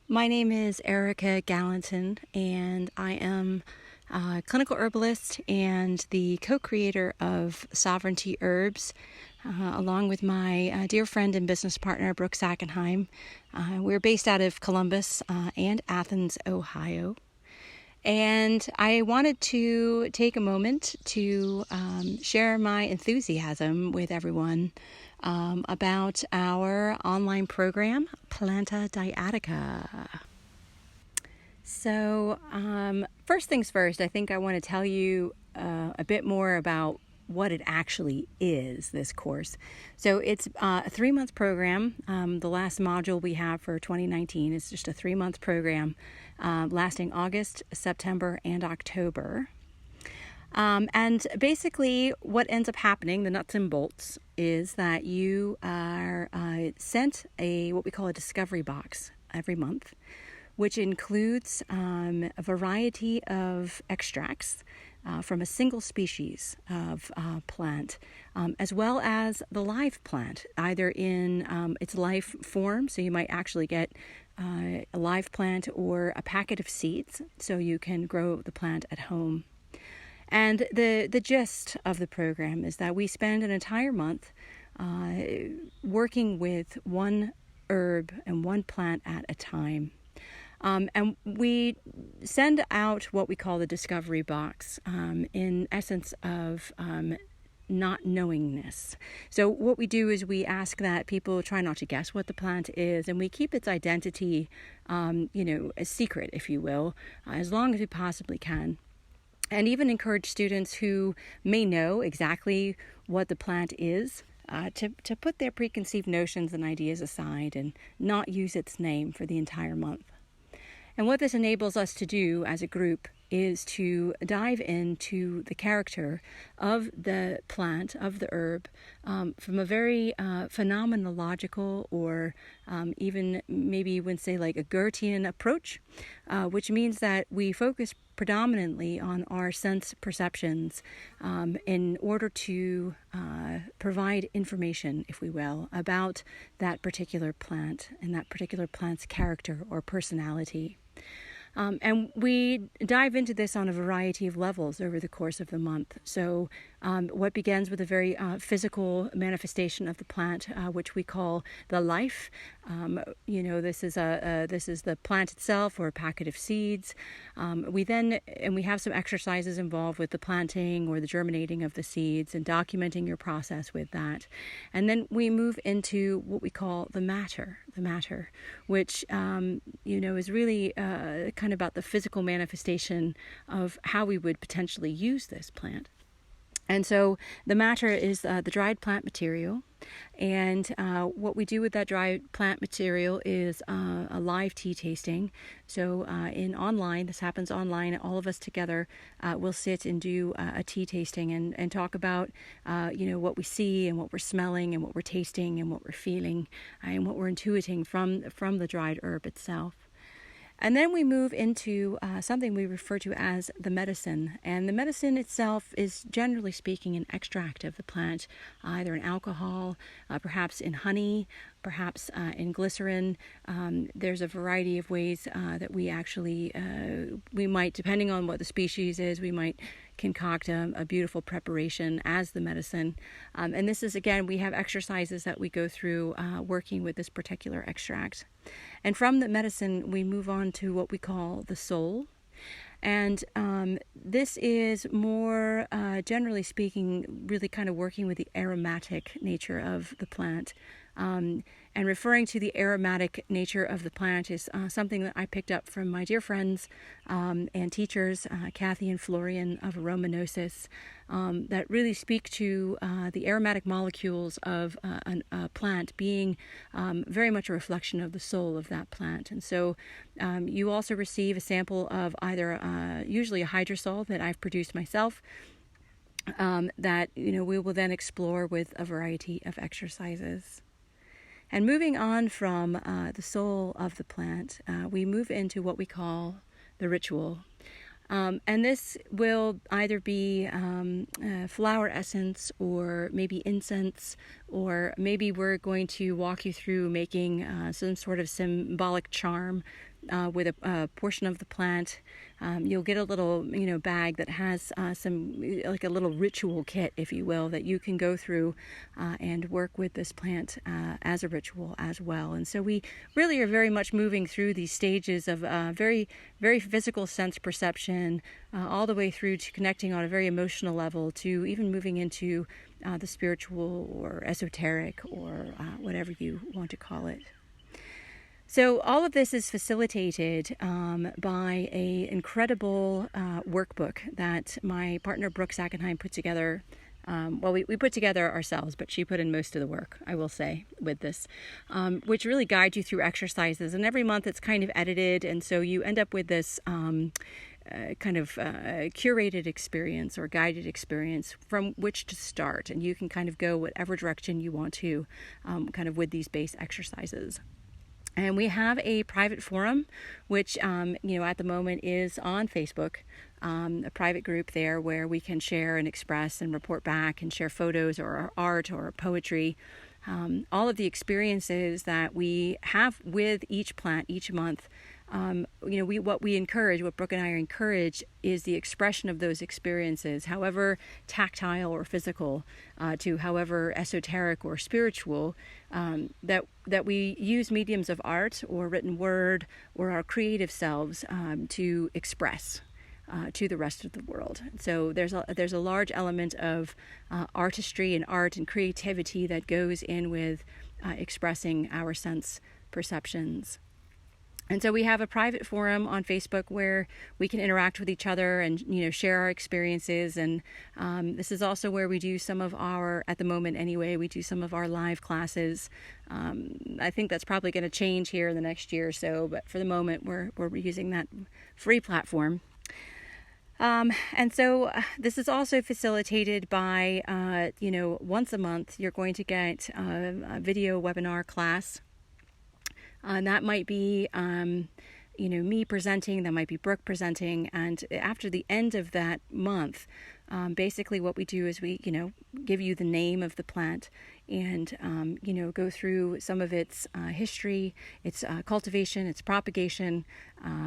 My name is Erika Galentin, and I am a clinical herbalist and the co-creator of Sovereignty Herbs, along with my dear friend and business partner, Brooke Sackenheim. We're based out of Columbus and Athens, Ohio. And I wanted to take a moment to share my enthusiasm with everyone about our online program, Planta Dyadica. So, first things first, I think I want to tell you a bit more about what it actually is, this course. So it's a 3-month program. The last module we have for 2019 is just a 3-month program lasting August, September, and October. And basically what ends up happening, the nuts and bolts, is that you are sent what we call a discovery box every month, which includes a variety of extracts from a single species of plant, as well as the live plant, either in its live form, so you might actually get a live plant, or a packet of seeds, so you can grow the plant at home. And the gist of the program is that we spend an entire month working with one herb and one plant at a time. And we send out what we call the discovery box, in essence of not knowingness. So what we do is we ask that people try not to guess what the plant is, and we keep its identity, a secret, if you will, as long as we possibly can. And even encourage students who may know exactly what the plant is to put their preconceived notions and ideas aside and not use its name for the entire month. And what this enables us to do as a group is to dive into the character of the plant, of the herb, from a very phenomenological, or even maybe you would say like a Goethean approach, which means that we focus predominantly on our sense perceptions in order to provide information, if we will, about that particular plant and that particular plant's character or personality. And we dive into this on a variety of levels over the course of the month. So what begins with a very physical manifestation of the plant, which we call the life. This is the plant itself, or a packet of seeds. We have some exercises involved with the planting or the germinating of the seeds and documenting your process with that. And then we move into what we call the matter, which is really kind of about the physical manifestation of how we would potentially use this plant. And so the matter is the dried plant material. And what we do with that dried plant material is a live tea tasting. So this happens online, all of us together will sit and do a tea tasting and talk about what we see and what we're smelling and what we're tasting and what we're feeling and what we're intuiting from the dried herb itself. And then we move into something we refer to as the medicine. And the medicine itself is, generally speaking, an extract of the plant, either in alcohol, perhaps in honey, perhaps in glycerin. There's a variety of ways that we actually, we might, depending on what the species is, we might concoct a beautiful preparation as the medicine. And this is, again, we have exercises that we go through working with this particular extract. And from the medicine, we move on to what we call the soul. And this is more, generally speaking, really kind of working with the aromatic nature of the plant. And referring to the aromatic nature of the plant is something that I picked up from my dear friends and teachers, Kathy and Florian of Aromanosis, that really speak to the aromatic molecules of a plant being very much a reflection of the soul of that plant. And so you also receive a sample of either usually a hydrosol that I've produced myself, that we will then explore with a variety of exercises. And moving on from the soul of the plant, we move into what we call the ritual. And this will either be flower essence, or maybe incense, or maybe we're going to walk you through making some sort of symbolic charm with a portion of the plant. You'll get a little, bag that has some, like a little ritual kit, if you will, that you can go through and work with this plant as a ritual as well. And so we really are very much moving through these stages of very, very physical sense perception, all the way through to connecting on a very emotional level, to even moving into the spiritual or esoteric or whatever you want to call it. So all of this is facilitated by an incredible workbook that my partner Brooke Sackenheim put together. We put together ourselves, but she put in most of the work, I will say, with this, which really guides you through exercises. And every month it's kind of edited, and so you end up with this curated experience or guided experience from which to start. And you can kind of go whatever direction you want to, kind of with these base exercises. And we have a private forum, which, at the moment is on Facebook, a private group there where we can share and express and report back and share photos or our art or our poetry. All of the experiences that we have with each plant each month. What Brooke and I encourage is the expression of those experiences, however tactile or physical, to however esoteric or spiritual, that we use mediums of art or written word or our creative selves to express to the rest of the world. So there's a large element of artistry and art and creativity that goes in with expressing our sense perceptions. And so we have a private forum on Facebook where we can interact with each other and, share our experiences. And this is also where we do some of our, at the moment anyway, we do some of our live classes. I think that's probably going to change here in the next year or so, but for the moment we're using that free platform. And so this is also facilitated by, once a month you're going to get a video webinar class. And that might be, me presenting, that might be Brooke presenting. And after the end of that month, basically what we do is we, give you the name of the plant and, go through some of its history, its cultivation, its propagation,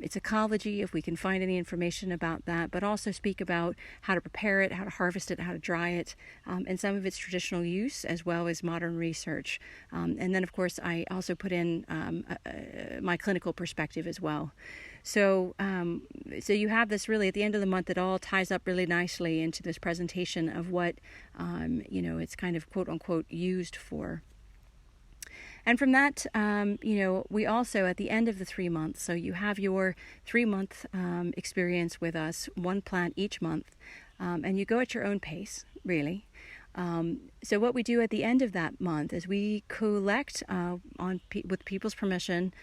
its ecology, if we can find any information about that, but also speak about how to prepare it, how to harvest it, how to dry it, and some of its traditional use as well as modern research. And then, of course, I also put in my clinical perspective as well. So you have this really at the end of the month. It all ties up really nicely into this presentation of what, it's kind of quote unquote used for. And from that, we also at the end of the 3 months, so you have your 3-month experience with us, one plant each month, and you go at your own pace, really. So what we do at the end of that month is we collect, with people's permission,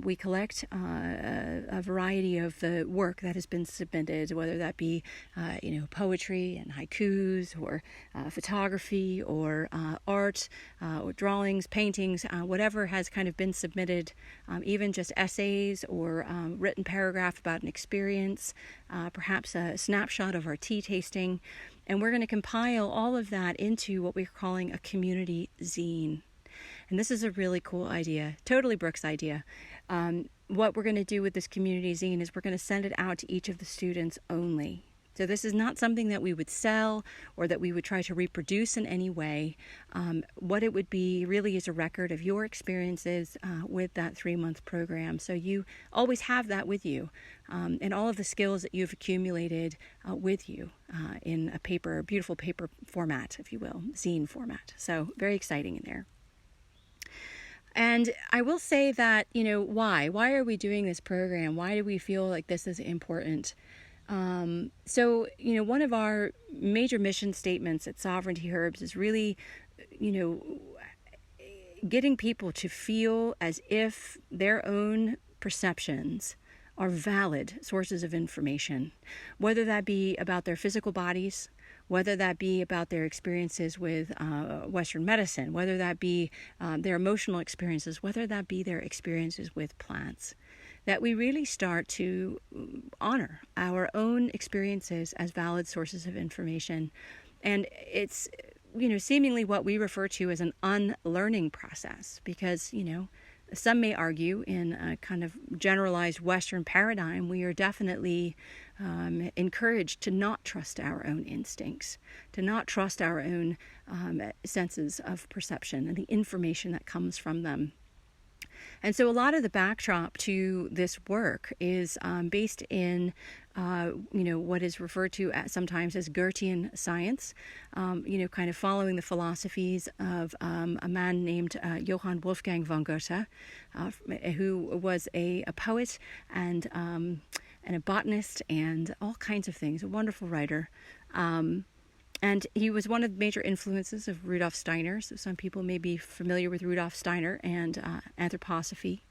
we collect a variety of the work that has been submitted, whether that be, poetry and haikus or photography or art or drawings, paintings, whatever has kind of been submitted, even just essays or written paragraph about an experience, perhaps a snapshot of our tea tasting. And we're going to compile all of that into what we're calling a community zine. And this is a really cool idea, totally Brooke's idea. What we're going to do with this community zine is we're going to send it out to each of the students only. So this is not something that we would sell or that we would try to reproduce in any way. What it would be really is a record of your experiences with that 3-month program. So you always have that with you, and all of the skills that you've accumulated with you in a beautiful paper format, if you will, zine format. So very exciting in there. And I will say that, why? Why are we doing this program? Why do we feel like this is important? So, one of our major mission statements at Sovereignty Herbs is really, getting people to feel as if their own perceptions are valid sources of information, whether that be about their physical bodies, whether that be about their experiences with Western medicine, whether that be their emotional experiences, whether that be their experiences with plants. That we really start to honor our own experiences as valid sources of information. And it's, seemingly what we refer to as an unlearning process because, some may argue in a kind of generalized Western paradigm, we are definitely encouraged to not trust our own instincts, to not trust our own senses of perception and the information that comes from them. And so a lot of the backdrop to this work is based in, what is referred to sometimes as Goethean science, kind of following the philosophies of a man named Johann Wolfgang von Goethe, who was a poet and a botanist and all kinds of things, a wonderful writer. And he was one of the major influences of Rudolf Steiner. So some people may be familiar with Rudolf Steiner and anthroposophy.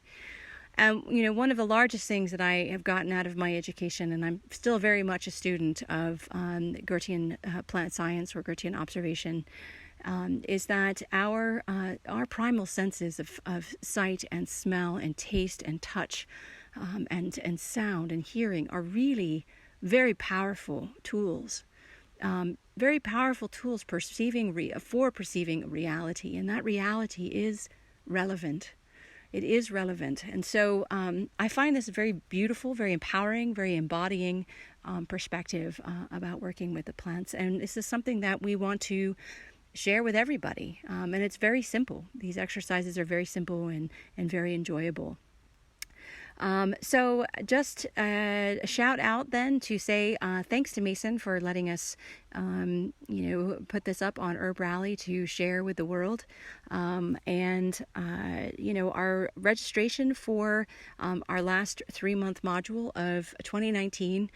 And, one of the largest things that I have gotten out of my education, and I'm still very much a student of Goethean plant science or Goethean observation, is that our primal senses of sight and smell and taste and touch and sound and hearing are really very powerful tools. Very powerful tools for perceiving reality, and that reality is relevant. It is relevant. And so I find this a very beautiful, very empowering, very embodying perspective about working with the plants. And this is something that we want to share with everybody. And it's very simple. These exercises are very simple and very enjoyable. So just a shout out then to say thanks to Mason for letting us, put this up on Herb Rally to share with the world. Our registration for our last 3-month module of 2019,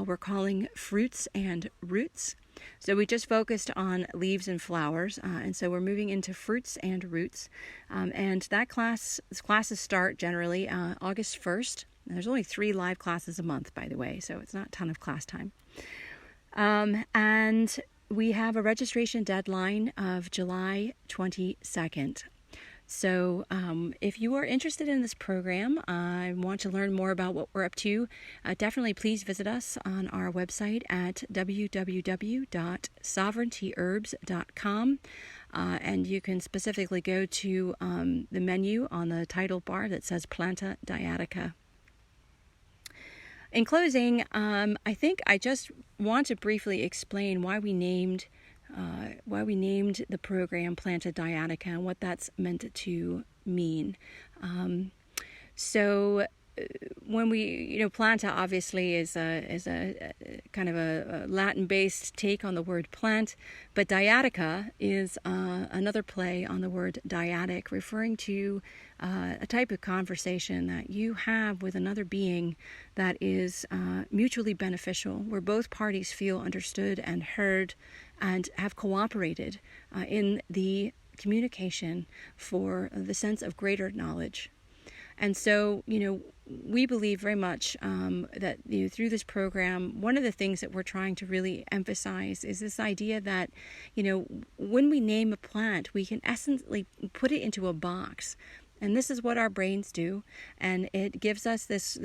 we're calling Fruits and Roots. So we just focused on leaves and flowers, and so we're moving into fruits and roots. And that classes start generally August 1st. There's only 3 live classes a month, by the way, so it's not a ton of class time. And we have a registration deadline of July 22nd. So if you are interested in this program, want to learn more about what we're up to, definitely please visit us on our website at www.sovereigntyherbs.com. And you can specifically go to the menu on the title bar that says Planta, Dyadica. In closing, I think I just want to briefly explain why we named the program Planta Dyadica and what that's meant to mean. When we, Planta obviously is a kind of a Latin-based take on the word plant, but Dyadica is another play on the word dyadic, referring to a type of conversation that you have with another being that is mutually beneficial, where both parties feel understood and heard and have cooperated in the communication for the sense of greater knowledge. And so, we believe very much that through this program, one of the things that we're trying to really emphasize is this idea that, when we name a plant, we can essentially put it into a box. And this is what our brains do. And it gives us this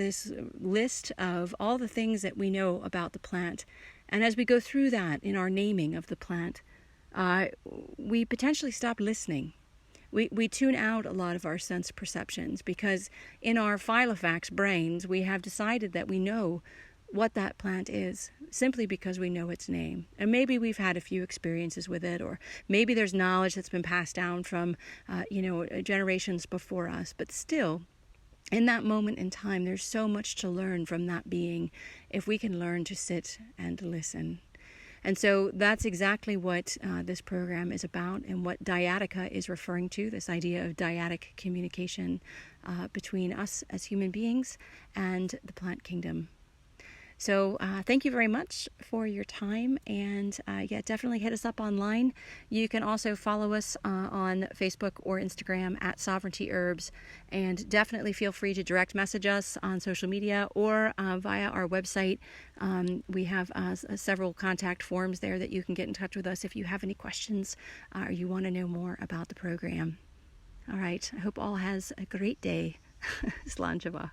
list of all the things that we know about the plant. And as we go through that in our naming of the plant, we potentially stop listening. We tune out a lot of our sense perceptions because in our Filofax brains, we have decided that we know what that plant is simply because we know its name. And maybe we've had a few experiences with it, or maybe there's knowledge that's been passed down from, generations before us. But still, in that moment in time, there's so much to learn from that being if we can learn to sit and listen. And so that's exactly what this program is about and what Dyadica is referring to, this idea of dyadic communication between us as human beings and the plant kingdom. So thank you very much for your time, and definitely hit us up online. You can also follow us on Facebook or Instagram at Sovereignty Herbs, and definitely feel free to direct message us on social media or via our website. We have several contact forms there that you can get in touch with us if you have any questions or you want to know more about the program. All right, I hope all has a great day. Slanjava.